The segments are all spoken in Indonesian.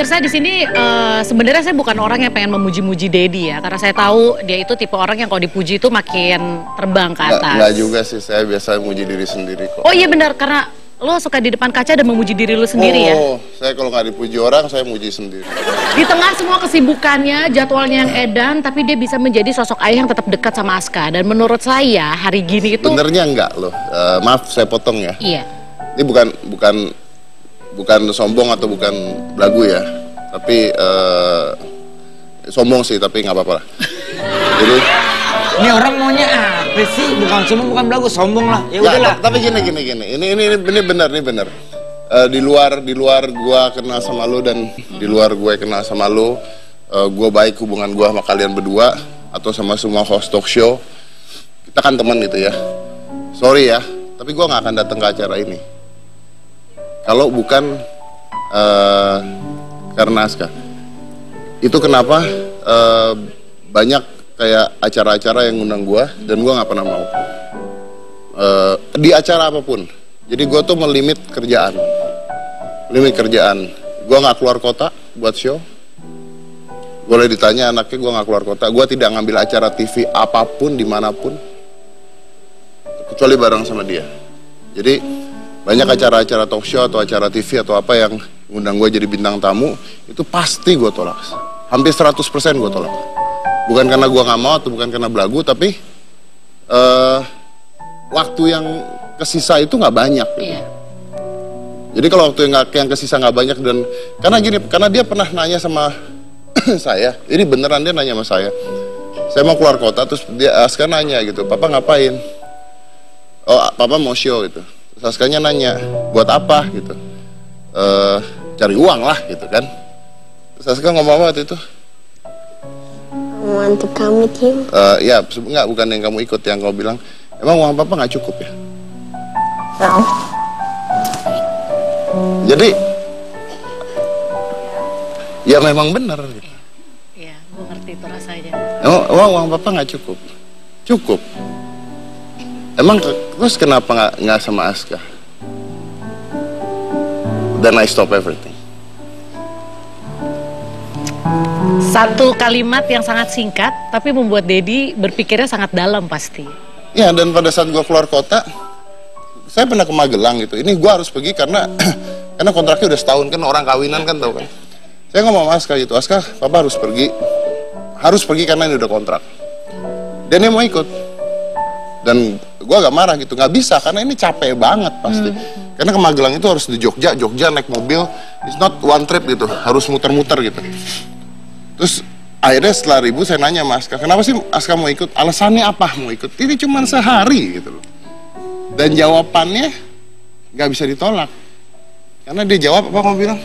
pemirsa di sini sebenarnya saya bukan orang yang pengen memuji-muji Dedi ya, karena saya tahu dia itu tipe orang yang kalau dipuji itu makin terbang ke atas. Nggak juga sih, saya biasa memuji diri sendiri kok. Oh iya benar, karena lo suka di depan kaca dan memuji diri lo sendiri ya? Oh, saya kalau nggak dipuji orang, saya muji sendiri. Di tengah semua kesibukannya, jadwalnya yang edan, tapi dia bisa menjadi sosok ayah yang tetap dekat sama Aska. Dan menurut saya, hari gini itu... Benernya enggak loh, maaf saya potong ya. Iya. Ini bukan sombong atau bukan belagu ya. Tapi, sombong sih, tapi nggak apa-apa lah. Jadi... Ini orang maunya apa sih? Bukan sombong, bukan belagu, sombong lah. Ya udahlah. Tapi gini. Ini benar. Di luar gua kenal sama lu dan di luar gue kenal sama lu, gua baik hubungan gua sama kalian berdua atau sama semua host talk show. Kita kan teman gitu ya. Sorry ya, tapi gua nggak akan datang ke acara ini. Kalau bukan karena Aska. Itu kenapa banyak kayak acara-acara yang ngundang gue dan gue nggak pernah mau di acara apapun. Jadi gue tuh melimit kerjaan, gue nggak keluar kota buat show. Boleh ditanya anaknya, gue nggak keluar kota, gue tidak ngambil acara TV apapun dimanapun kecuali bareng sama dia. Jadi banyak acara-acara talk show atau acara TV atau apa yang ngundang gue jadi bintang tamu, itu pasti gue tolak, hampir 100% gue tolak. Bukan karena gue nggak mau atau bukan karena belagu, tapi waktu yang kesisa itu nggak banyak. Iya. Jadi kalau waktu yang kesisa nggak banyak dan karena dia pernah nanya sama saya, ini beneran dia nanya sama saya mau keluar kota, terus dia Aska nanya gitu, papa ngapain? Oh papa mau show gitu. Terus Askanya nanya, buat apa gitu? Cari uang lah gitu kan. Terus Aska ngomong apa waktu itu? I want to come with you. Ya, enggak, bukan yang kamu ikut, yang kamu bilang, emang uang papa nggak cukup ya? No. Jadi, ya memang benar. Gitu. Iya, gue ngerti itu rasanya. Emang uang papa nggak cukup? Cukup. Emang terus kenapa nggak sama Aska? Then I stop everything. Satu kalimat yang sangat singkat, tapi membuat Dedi berpikirnya sangat dalam pasti. Ya, dan pada saat gue keluar kota, saya pernah ke Magelang gitu. Ini gue harus pergi karena kontraknya udah setahun kan, orang kawinan kan tau kan. Saya ngomong sama Aska gitu, Aska, papa harus pergi karena ini udah kontrak. Dan dia mau ikut. Dan gue agak marah gitu, nggak bisa karena ini capek banget pasti. Karena ke Magelang itu harus di Jogja naik mobil, it's not one trip gitu, harus muter-muter gitu. Terus akhirnya setelah ribut saya nanya sama Aska, kenapa sih Aska mau ikut? Alasannya apa mau ikut? Ini cuma sehari gitu loh. Dan jawabannya nggak bisa ditolak. Karena dia jawab apa kamu bilang?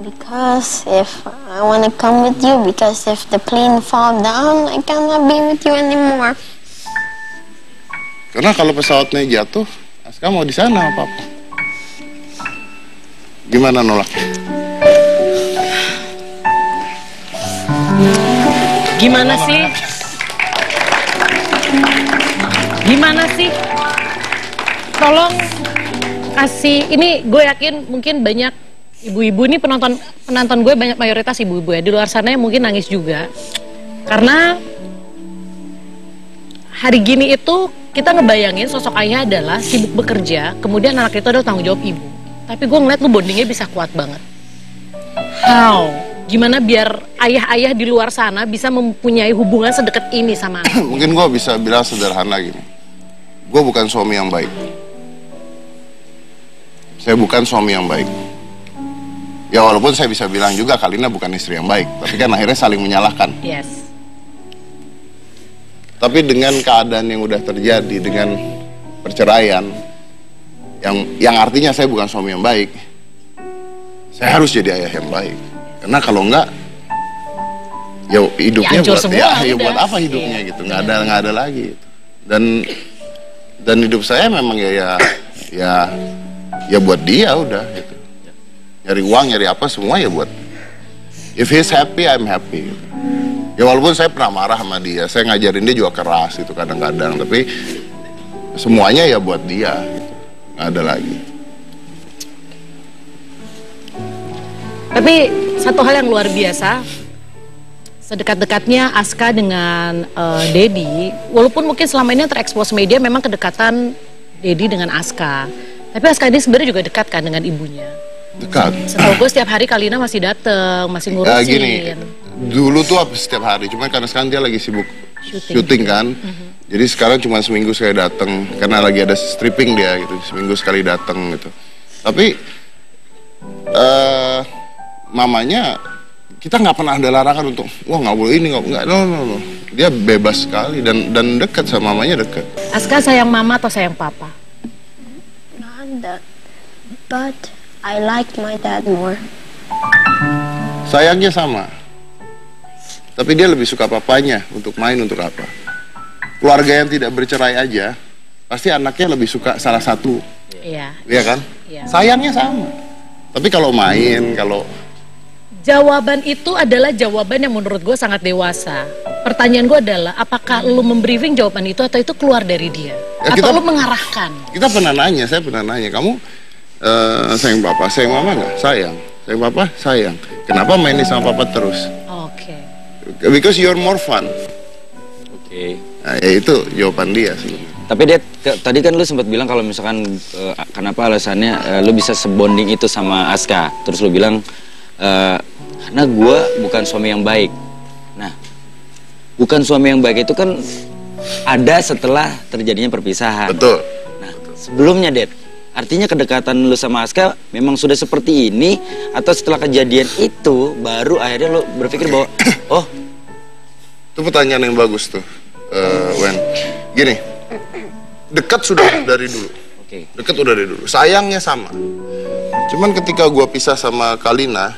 Because if I want to come with you, because if the plane fall down, I cannot be with you anymore. Karena kalau pesawatnya jatuh, Aska mau di sana apa apa. Gimana nolaknya? Gimana sih? Tolong kasih, ini gue yakin mungkin banyak ibu-ibu ini penonton gue banyak mayoritas ibu-ibu ya. Di luar sana yang mungkin nangis juga. Karena hari gini itu kita ngebayangin sosok ayah adalah sibuk bekerja, kemudian anak itu adalah tanggung jawab ibu. Tapi gue ngeliat lu bondingnya bisa kuat banget. How? Gimana biar ayah-ayah di luar sana bisa mempunyai hubungan sedekat ini sama anak? Mungkin gue bisa bilang sederhana gini. Gue bukan suami yang baik. Saya bukan suami yang baik. Ya walaupun saya bisa bilang juga Kalina bukan istri yang baik. Tapi kan akhirnya saling menyalahkan. Yes. Tapi dengan keadaan yang udah terjadi, dengan perceraian, yang artinya saya bukan suami yang baik, saya harus jadi ayah yang baik. Karena kalau enggak, ya hidupnya buat apa hidupnya gitu, nggak ada lagi. Dan hidup saya memang ya buat dia udah gitu. Nyari uang, nyari apa semua ya buat. If he's happy, I'm happy. Gitu. Ya walaupun saya pernah marah sama dia, saya ngajarin dia juga keras gitu kadang-kadang, tapi semuanya ya buat dia gitu, nggak ada lagi. Tapi satu hal yang luar biasa, sedekat-dekatnya Aska dengan Dedi, walaupun mungkin selama ini yang terekspos media memang kedekatan Dedi dengan Aska. Tapi Aska ini sebenarnya juga dekat kan dengan ibunya. Dekat. Setahu gue setiap hari Kalina masih dateng, masih ngurusin. Gini, dulu tuh setiap hari, cuman karena sekarang dia lagi sibuk syuting kan. Jadi sekarang cuma seminggu sekali datang karena lagi ada stripping dia gitu, seminggu sekali datang gitu. Tapi mamanya kita nggak pernah ada larangan untuk wah nggak boleh ini nggak no. Dia bebas sekali dan dekat sama mamanya, dekat. Aska sayang mama atau sayang papa? Not that, but I like my dad more. Sayangnya sama. Tapi dia lebih suka papanya untuk main untuk apa. Keluarga yang tidak bercerai aja, pasti anaknya lebih suka salah satu. Iya. Iya kan? Iya. Sayangnya sama. Tapi kalau main, kalau... Jawaban itu adalah jawaban yang menurut gue sangat dewasa. Pertanyaan gue adalah, apakah lu membriefing jawaban itu atau itu keluar dari dia? Ya, atau lu mengarahkan? Kita pernah nanya, saya pernah nanya, kamu sayang papa, sayang mama nggak? Sayang. Sayang papa? Sayang. Kenapa main sama papa terus? Oke. Because you're more fun. Oke. Nah, ya itu jawaban dia sebenarnya. Tapi Dad, tadi kan lu sempat bilang kalau misalkan kenapa alasannya lu bisa sebonding itu sama Aska. Terus lu bilang karena gue bukan suami yang baik. Nah, bukan suami yang baik itu kan ada setelah terjadinya perpisahan. Betul. Nah, sebelumnya Dad, artinya kedekatan lu sama Aska memang sudah seperti ini atau setelah kejadian itu baru akhirnya lu berpikir bahwa oh, itu pertanyaan yang bagus tuh, Wen. Gini, dekat sudah dari dulu. Oke. Dekat udah dari dulu. Sayangnya sama. Cuman ketika gua pisah sama Kalina,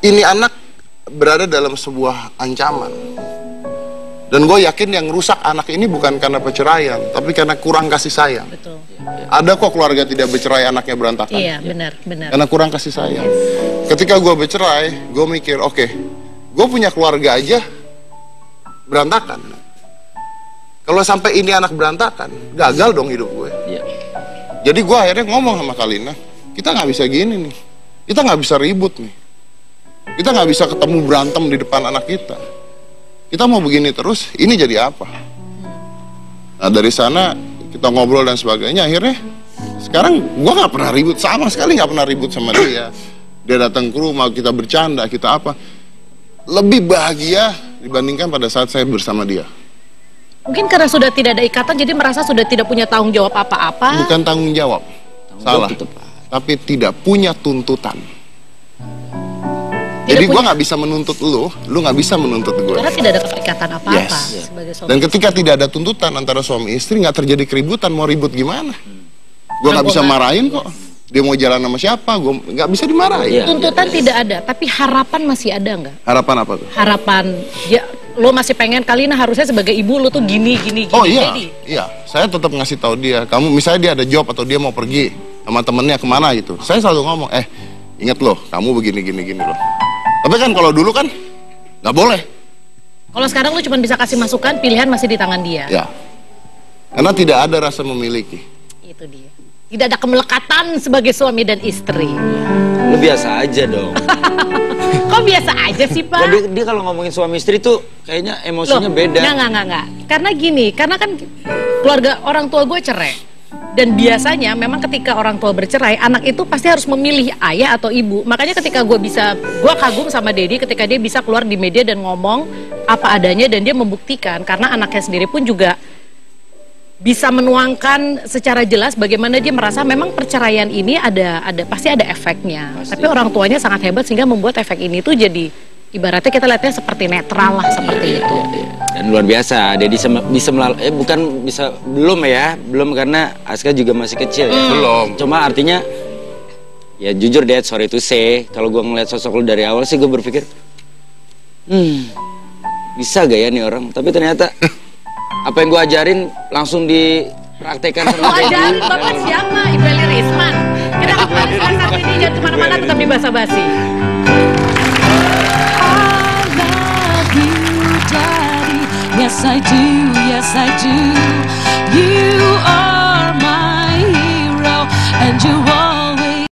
ini anak berada dalam sebuah ancaman. Dan gue yakin yang rusak anak ini bukan karena perceraian, tapi karena kurang kasih sayang. Betul. Ada kok keluarga tidak bercerai anaknya berantakan. Iya, benar. Karena kurang kasih sayang. Ketika gue bercerai, gue mikir, oke, gue punya keluarga aja berantakan. Kalau sampai ini anak berantakan, gagal dong hidup gue. Iya. Jadi gue akhirnya ngomong sama Kalina, kita nggak bisa gini nih, kita nggak bisa ribut nih, kita nggak bisa ketemu berantem di depan anak kita. Kita mau begini terus, ini jadi apa? Nah dari sana kita ngobrol dan sebagainya, akhirnya sekarang gue nggak pernah ribut, sama sekali nggak pernah ribut sama dia. Dia datang ke rumah, kita bercanda, kita apa. Lebih bahagia dibandingkan pada saat saya bersama dia. Mungkin karena sudah tidak ada ikatan, jadi merasa sudah tidak punya tanggung jawab apa-apa. Bukan tanggung jawab, salah. tetep. Tapi tidak punya tuntutan. Jadi gue nggak bisa menuntut lu nggak bisa menuntut gue. Karena tidak ada keterikatan apa-apa Yes. sebagai suami. Dan ketika tidak ada tuntutan antara suami istri, nggak terjadi keributan, mau ribut gimana? Gue nggak bisa marahin kok. Dia mau jalan sama siapa, gue nggak bisa dimarahin. Iya. Tuntutan tidak ada, tapi harapan masih ada nggak? Harapan apa tuh? Harapan, ya lo masih pengen Kalina harusnya sebagai ibu lo tuh gini. Oh iya, Jadi, iya. Saya tetap ngasih tahu dia. Kamu misalnya dia ada job atau dia mau pergi sama temennya kemana gitu. Saya selalu ngomong, ingat loh, kamu begini loh. Tapi kan kalau dulu kan nggak boleh. kalau sekarang lo cuma bisa kasih masukan, pilihan masih di tangan dia. Ya. Karena tidak ada rasa memiliki. Itu dia. Tidak ada kemelekatan sebagai suami dan istri. Lu biasa aja dong. Kok biasa aja sih, Pak? Ya, dia kalau ngomongin suami istri tuh kayaknya emosinya beda. Enggak. Karena gini, karena kan keluarga orang tua gue cerai. Dan biasanya memang ketika orang tua bercerai, anak itu pasti harus memilih ayah atau ibu. Makanya ketika gue kagum sama Dedi ketika dia bisa keluar di media dan ngomong apa adanya dan dia membuktikan karena anaknya sendiri pun juga bisa menuangkan secara jelas bagaimana dia merasa memang perceraian ini pasti ada efeknya. Pasti. Tapi orang tuanya sangat hebat sehingga membuat efek ini tuh jadi ibaratnya kita lihatnya seperti netral lah seperti itu. Dan luar biasa, Dedi bisa melalui, belum karena Aska juga masih kecil ya. Belum. Cuma artinya, ya jujur Dad, sorry to say, kalau gue ngeliat sosok lu dari awal sih gue berpikir, bisa gak ya nih orang? Tapi ternyata apa yang gue ajarin langsung dipraktekkan sama Dedi. Ajarin Bapak siapa? Ibu Eli Risman. Kita kembali saat ini jangan kemana-mana, tetap di Basa-Basi. Yes, I do. Yes, I do. You